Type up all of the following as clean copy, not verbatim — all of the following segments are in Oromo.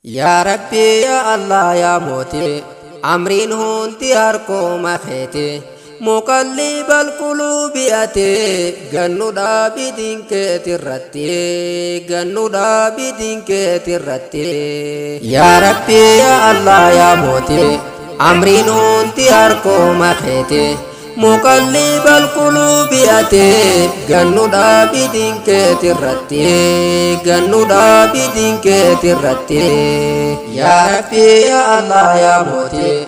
يا ربي يا الله يا موتي أمرين هونتي أركو مخيتي مقلب القلوب أتي جنو دابي دينك ترتي جنو دابي دينك ترتي يا ربي يا الله يا موتي أمرين هونتي أركو مخيتي مقلب القلوب أتي جنو دابي دينك ترتي جنو دابي دينك ترتي يا ربي يا الله يا موتي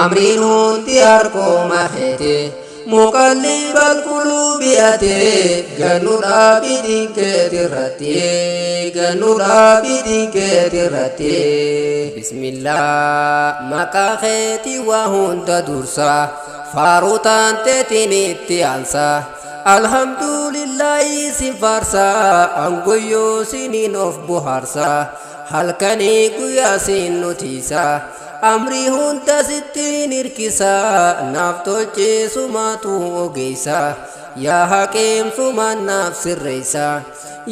أمرين هونتي أركو مخيتي مقلب القلوب أتي جنو دابي دينك ترتي جنو دابي دينك ترتي بسم الله مكا خيتي وهون تدرسا فاروتان تتيني تيانسا الحمد لله سفارسا أنقيو سنين of بوهارسا halkanii guyyaa siin nutiisa amrii hunda sitti nirkisa naaf tolcheesumaatu ogeeysa yaa haqiimsumaan naaf sirreeysa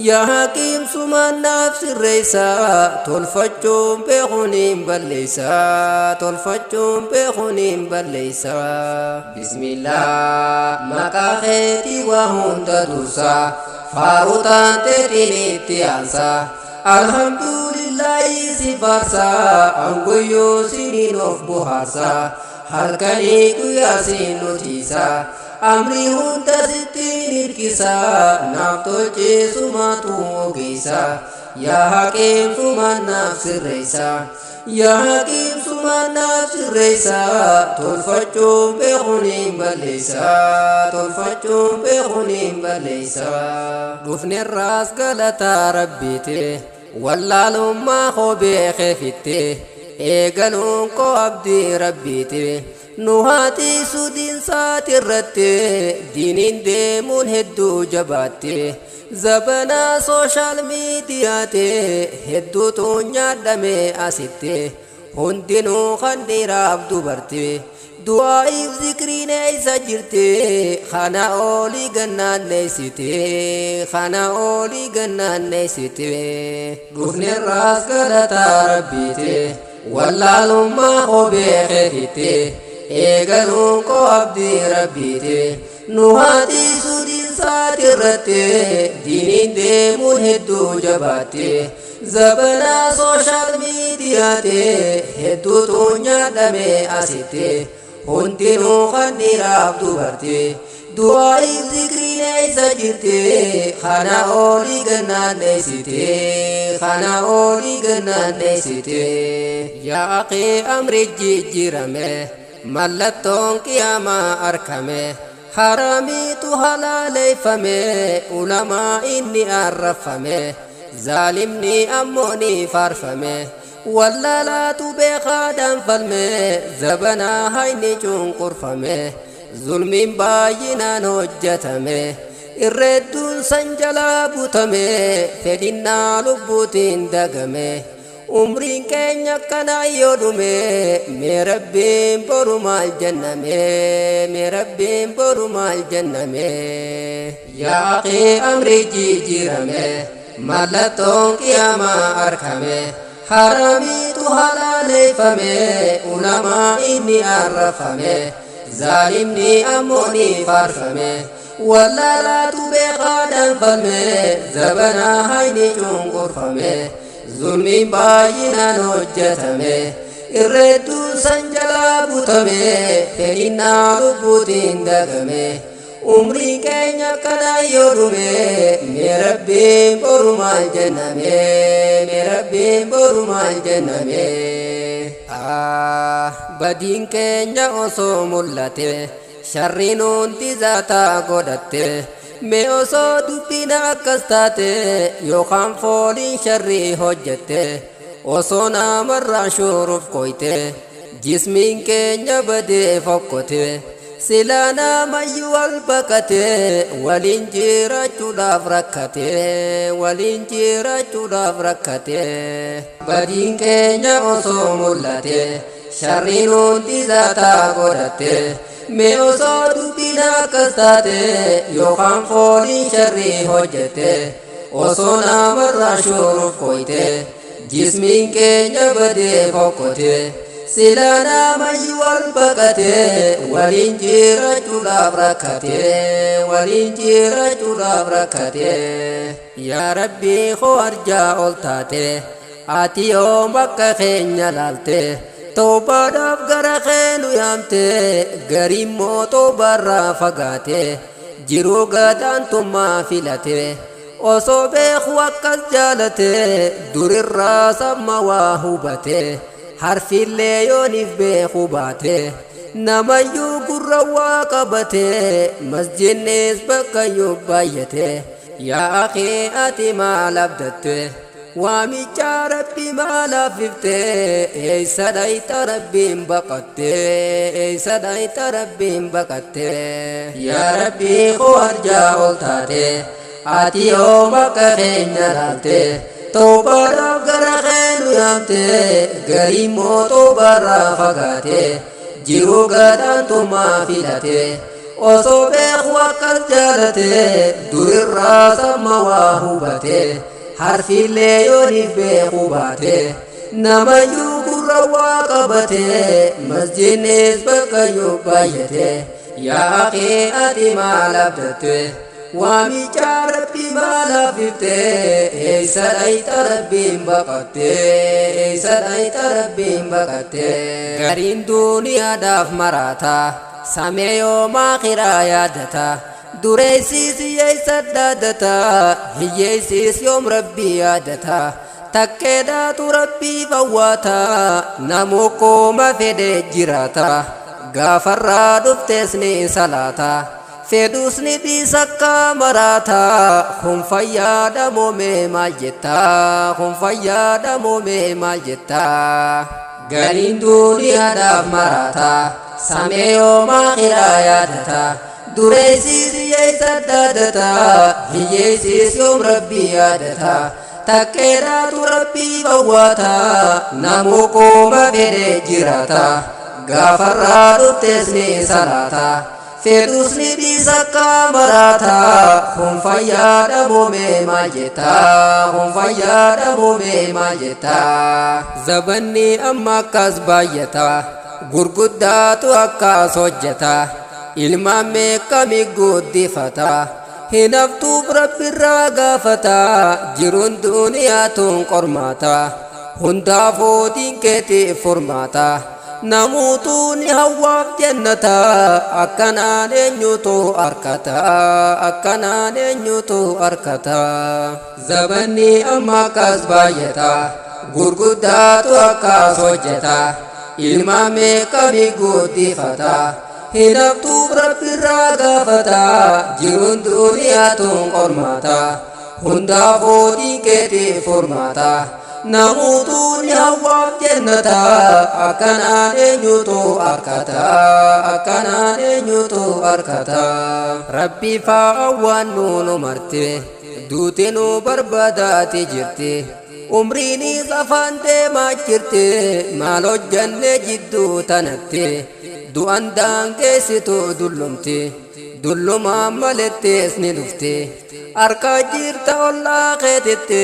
yaa haqiimsumaan naaf sirreeysa tolfachuun beekuun hin balleeysa tolfachuun beekuun hin balleeysa bismillah maqaa keetii waa hunda dursa faarutaan teetiin itti aansa alhamdulillahi sifarsa angoyo sinin of buharsa halkani guyyaa siin nutiisa amri hunda sitti nirkisa naaf tolcheesumaatu ogeeysa yaa haqiimsumaan naaf sirreeysa yaa haqiimsumaan naaf sirreeysa tolfachuun beekuun hin balleeysa tolfachuun beekuun hin balleeysa dhufnerraas galataa rabbiite wallaalummaa koo beekee fitte eegaluun koo abdii rabbiite nu haatiisu diinsaati irratti diiniin deemuun hedduu jabaatte zabanaa sooshaal miidiyaate hedduutu nyaadhame asitte hundinuu kan dhiiraaf dubarte du'aa'iif zikriin eeysa jirte kana oolii gannaanneessite kana oolii gannaanneessite dhufnerraas galataa rabbiite wallaalummaa koo beekee fitte eegaluun koo abdii rabbiite nu haatiisu diinsaati irratti diiniin deemuun hedduu jabaatte zabanaa sooshaal miidiyaate hedduutu nyaadhame asitte hundinuu kan dhiiraaf dubarte du'aa'iif zikriin eeysa jirte kana oolii gannaanneessite kana oolii gannaanneessite yaa aqee amri jijjiirame mallattoon qiyaamaa arkame haramiitu halaaleeffame ulamaa inni arrafame zaalimni ammoo ni faarfame wallalaatu beekaadhaan falme zabanaa hayni cunqurfame zulmiin baay'inaan hojjetame irreedduun san jalaa butame fedhinnaa lubbuutiin dagame umriin keenya akkana yoo dhume mee rabbiin boru maal jenname mee rabbiin boru maal jenname yaa aqee amri jijjiirame mallattoon qiyaamaa arkame haramiitu halaaleeffame ulamaa inni arrafame zaalimni ammoo ni faarfame wallalaatu beekaadhaan falme zabanaa hayni cunqurfame zulmiin baay'inaan hojjetame irreedduun san jalaa butame fedhinnaa lubbuutiin dagame umriin keenya akkana yoo dhume mee rabbiin boru maal jenname mee rabbiin boru maal jenname badiin keenya osoo mul'ate sharriin hundi zaataa godhatte mee osoo dubbina akkas taate yookaan fooliin sharrii hojjette osoo namarraa shuruuf koyte jismiin keenya badee fokkote silaa namayyuu wal baqate waliin jirachuudhaaf rakkate waliin jirachuudhaaf rakkate badiin keenya osoo mul'ate sharriin hundi zaataa godhatte mee osoo dubbina akkas taate yookaan fooliin sharrii hojjette osoo namarraa shuruuf koyte jismiin keenya badee fokkote sila namayyu wal baqate waliin jirachuudhaaf rakkate waliin jirachuudhaaf rakkate yaa rabbii koo arjaa ol taate ati yoo bakka keenya laalte toobaadhaaf gara keenu yaamte garimmoo toobarraa fagaate jiruu gadaantummaa filate osoo beeku akkas jaalate durirraa samma waa hubate harfillee yooniif beeku baate namayyuu gurra waa qabate masjinnis bakka yoo baay'ate yaa akhi ati maal abdatte waamicha rabbi maalaaf ifte eeysa dhayta rabbiin baqatte eeysa dhayta rabbiin baqatte yaa rabbii koo arjaa ol taate ati yoo bakka keenya laalte toobaadhaaf gara keenu yaamte garimmoo toobarraa fagaate jiruu gadaantummaa filate osoo beeku akkas jaalate durirraa samma waa hubate harfillee yooniif beeku baate namayyuu gurra waa qabate masjinnis bakka yoo baay'ate yaa akhi ati maal abdatte waamicha rabbi maalaaf ifte eeysa dhayta rabbiin baqatte eeysa dhayta rabbiin baqatte gariin duuniyaadhaaf maraata samee yoomaa kiraa yaadata dureeysiis hiyyeeysa dhaadata hiyyeeysiis yoom rabbii yaadata takkeedhaatu rabbii fawwaata namuu qooma fedhe jiraata gaafarraa dhuftees ni salaata fedhuus ni dhiisakka maraata kun fayyaadamoomee maal jetta kun fayyaadamoomee maal jetta gariin duuniyaadhaaf maraata samee yoomaa kiraa yaadata dureeysiis hiyyeeysa dhaadata hiyyeeysiis yoom rabbii yaadata takkeedhaatu rabbii fawwaata namuu qooma fedhe jiraata gaafarraa dhuftees ni salaata fedhuus ni dhiisakka maraata kun fayyaadamoomee maal jetta kun fayyaadamoomee maal jetta zabanni amma akkas baay'ata gurguddaatu akkas hojjeta ilmaan meeqami guddifata hinaftuuf rabbirraa gaafata jiruun duuniyaatuun qormaata hundaafuu diinkeetiif furmaata namuutuu ni hawwaaf jannata akkanaan eenyutu arkata akkanaan eenyutu arkata zabanni amma akkas baay'ata gurguddaatu akkas hojjeta ilmaan meeqami guddifata hinaftuuf rabbirraa gaafata jiruun duuniyaatuun qormaata hundaafuu diinkeetiif furmaata namuutuu ni hawwaaf jannata akkanaan eenyutu arkata akkanaan eenyutu arkata rabbii faawwaan nuunu marte duuti nu barbaadaati jirti umriinis afaan deemaa jirti maal hojjanne jidduu tanatti du'an daangeessitu dullumti dullumaan malettees ni dhufte harka jirta ollaa keetitti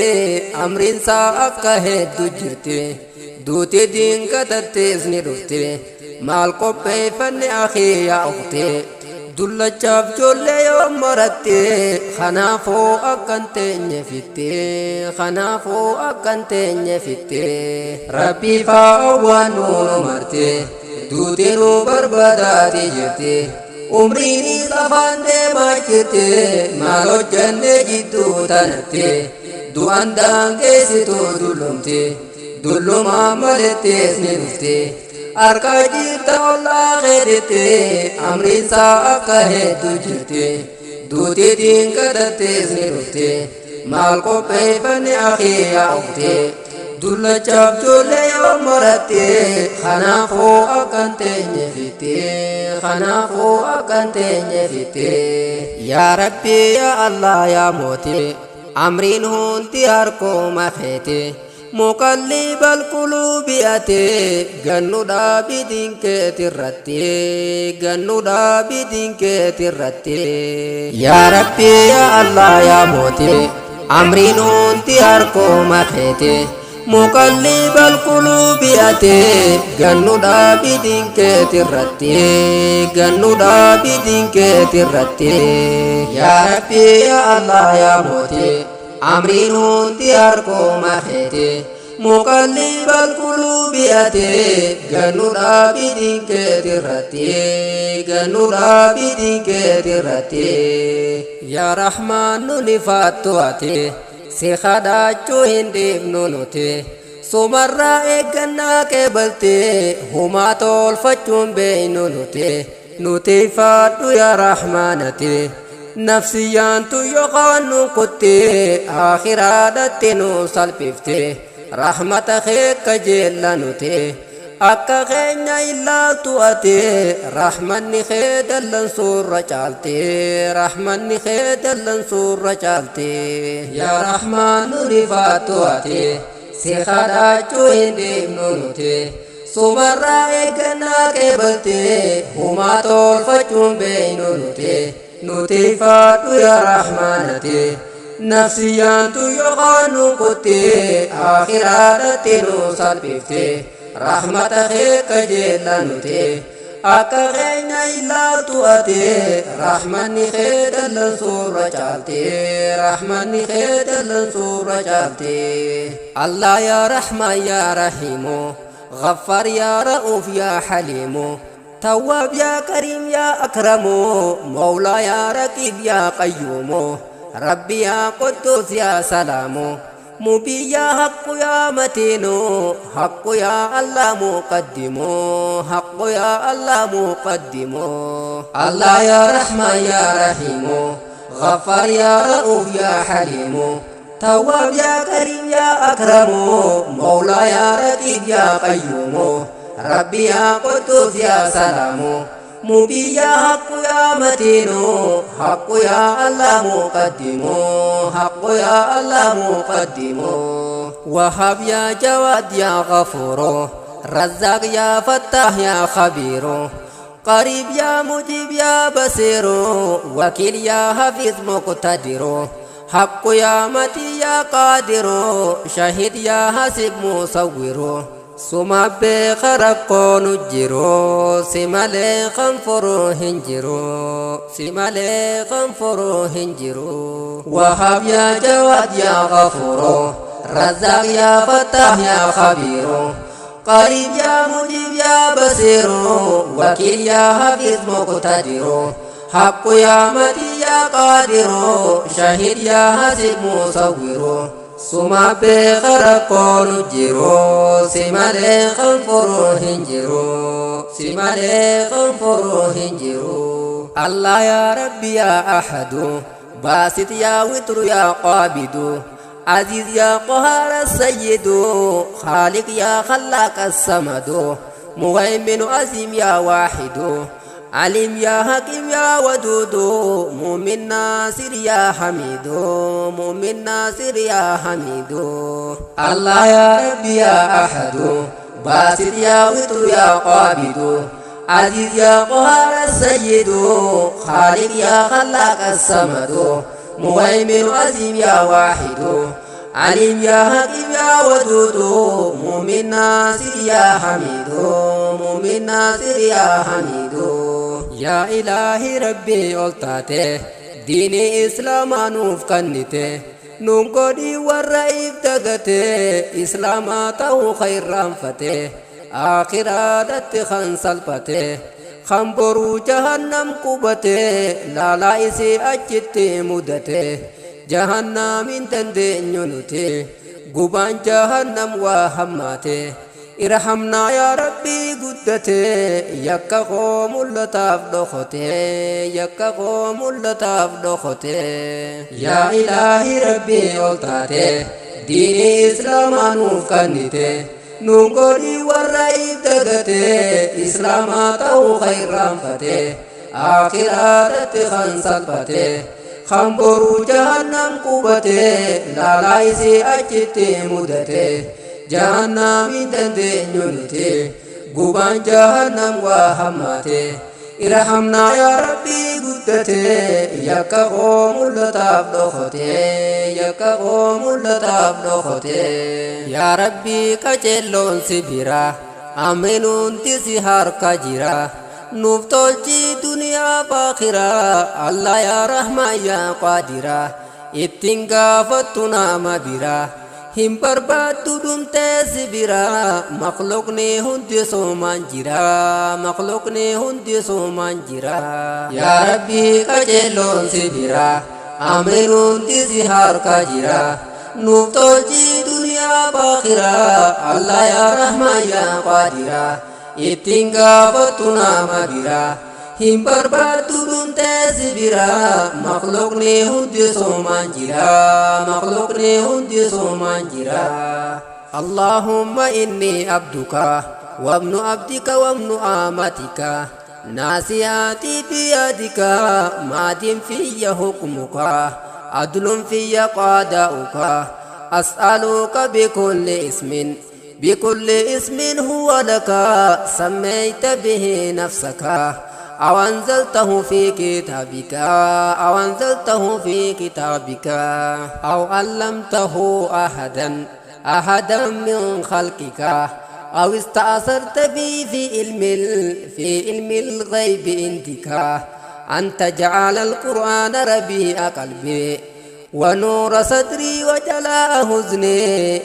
amriinsaa akka hedduu jirti duuti diingatattees ni dhufte maal qopheeffanne akhii yaa ukhte dullachaaf ijoollee yoo maratte kanaafuu akkan teenye fitte kanaafuu akkan teenye fitte rabbii faawwaan nuunu marte duuti nu barbaadaati jirti umriinis afaan deemaa jirti maal hojjanne jidduu tanatti du'an daangeessitu dullumti dullumaan malettees ni dhufte harka jirta ollaa keetitti amriinsaa akka hedduu jirti duuti diingatattees ni dhufte maal qopheeffanne akhii yaa ukhte dullachaaf ijoollee yoo maratte kanaafuu akkan teenye fitte kanaafuu akkan teenye fitte yaa rabbii yaa allah yaa mootii amriin hundi harkooma keete muqallibal quluubi ate gannuudhaa bidinkeetirratti gannuudhaa bidinkeetirratti yaa rabbii yaa allah yaa mootii amriin hundi harkooma keete مقلب القلوب أتي جنودا بدينك ترتي جنودا بدينك ترتي يا ربي يا الله يا موتي أمري نونتي أركو مخيتي مقلب القلوب أتي جنودا بدينك ترتي جنودا بدينك ترتي يا رحمن نفاتو أتي سيخداچو هنديب نونوتي سومرا ايغنا كبلتي هما تولفچون بينونوتي نوتي فادو يا رحمانتي نفسيان تو يقانو قتي آخرادتي نو سلبفتي رحمت خيك جلنوتي akka keenya illaatu ate rahmanni kee dallan surra caalte rahmanni kee dallan surra caalte yaa rahmaanu rifaatu ate si kadhachuu hin deemnu nuti sumarraa eeggannaa qeebalte humaa tolfachuun beeynu nuti faadhu yaa rahmaanate nafsiyyaantu yookaan nu kutte akhiraadhatti nu salphifte rahmata kee kajeellanute akka keenya illaatu ate rahmanni kee dallan surra caalte rahmanni kee dallan surra caalte Allah ya rahman ya rahimu غفار يا رؤوف يا حليم تواب يا كريم يا أكرم مولى يا رقيب يا قيوم ربي يا قدوس يا سلام مبي يا حق يا متين حق يا الله مقدم حق يا الله مقدم الله يا رحمن يا رحيم غفار يا رؤوف يا حليم تواب يا كريم يا أكرم مولى يا رقيب يا قيوم ربي يا قدوس يا سلام مبي يا حق يا متين حق يا الله مقدم حق يا الله مقدم وهب يا جواد يا غفور رزاق يا فتاح يا خبير قريب يا مجيب يا بصير وكيل يا حفيظ مقتدر حق يا متي يا قادر شهيد يا حسب مصور سما بخرق نجرو سمالي خنفر هنجرو سمالي خنفر هنجرو وهب يا جواد يا غفور رزاق يا فتاح يا خبير قريب يا مجيب يا بصير وكيل يا حفيظ مقتدر حق يا متي يا قادر شهيد يا حسب مصور سما بغرق نجرو سمالي خنفر هنجرو سمالي خنفر هنجرو الله يا ربي يا أحد باسط يا وتر يا قابد عزيز يا قهار السيد خالق يا خلاق الصمد مهيمن عظيم يا واحد عليم يا حكيم يا ودود مؤمن ناصر يا حميد مؤمن ناصر يا حميد الله يا ربي يا أحد باسط يا وتر يا قابد عزيز يا قهار السيد خالق يا خلاق الصمد مهيمن عظيم يا واحد عليم يا حكيم يا ودود مؤمن ناصر يا حميد مؤمن ناصر يا حميد يا إلهي ربي ألتاته ديني إسلام نوف كنته نوم قدي والرئيب تغته إسلاماته خير رنفته آخرات خنسل پته خنبرو جهنم قبته لا إسي أجت مدته جهنم انتندي نيونته قبان جهنم وهماته ارحمنا يا ربي قدته يكا قوم اللطاف دخته يكا قوم اللطاف دخته يا إلهي ربي ألتاته ديني إسلام نوف كنته نوكوري والرئيب تغته إسلاماته خير رنفته آخرات خنسل پته خنبرو جهنم قبته لا إسي أجت مدته جهنم انتندي نيونته قبان جهنم وهماته ارحمنا يا ربي قدتي يكا قوم اللطاب دخوتي يكا قوم اللطاب دخوتي يا ربي كجلون سبيرا أمنون تسهر كجيرا نفتولجي دنيا باخرة الله يا رحمة يا قادرة اتنقا فتنا مبيرا هم بربادو دمتي سبيرا مخلوقني هندي سومان جيرا مخلوقني هندي سومان جيرا يا ربي كجلون سبيرا أمرون تسهر كجيرا نفتولجي دنيا باخرة الله يا رحمة يا قادرة اتنقا فتنا مبيرا هم بربادو دمتي سبيرا مخلوقني هندي سومان جيرا مخلوقني هندي سومان جيرا اللهم إني عبدك وابن عبدك وابن آمتك ناسياتي بيدك ماض في حكمك عدل في قضاؤك أسألك بكل اسم هو لك سميت به نفسك أو أنزلته في كتابك أو علمته أحدا من خلقك أو استأثرت به في علم الغيب عندك أن تجعل القرآن ربيع قلبي ونور صدري وجلاء حزني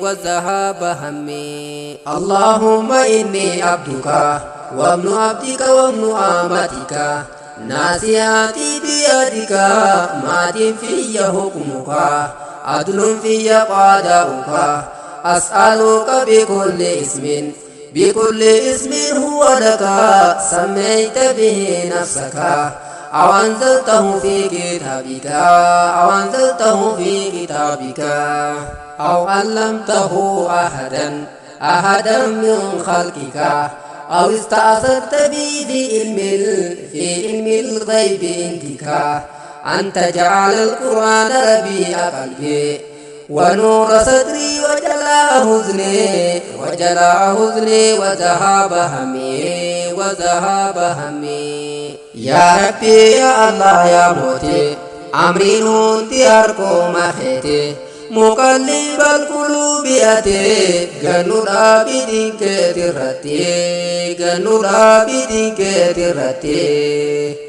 وذهاب همي اللهم إني عبدك وابن عبدك وابن آمتك ناسياتي بيدك ماض في حكمك عدل في قضاؤك أسألك بكل اسم هو لك سميت به نفسك أو أنزلته في كتابك أو علمته أحدا من خلقك أو استأثرت به في علم الغيب عندك أن تجعل القرآن ربيع قلبي ونور صدري وجلاء حزني وذهاب همي يا ربي يا الله يا موتي أمري نونتي أركو مخيتي مقلب القلوب أتي غنورا بدين كترتي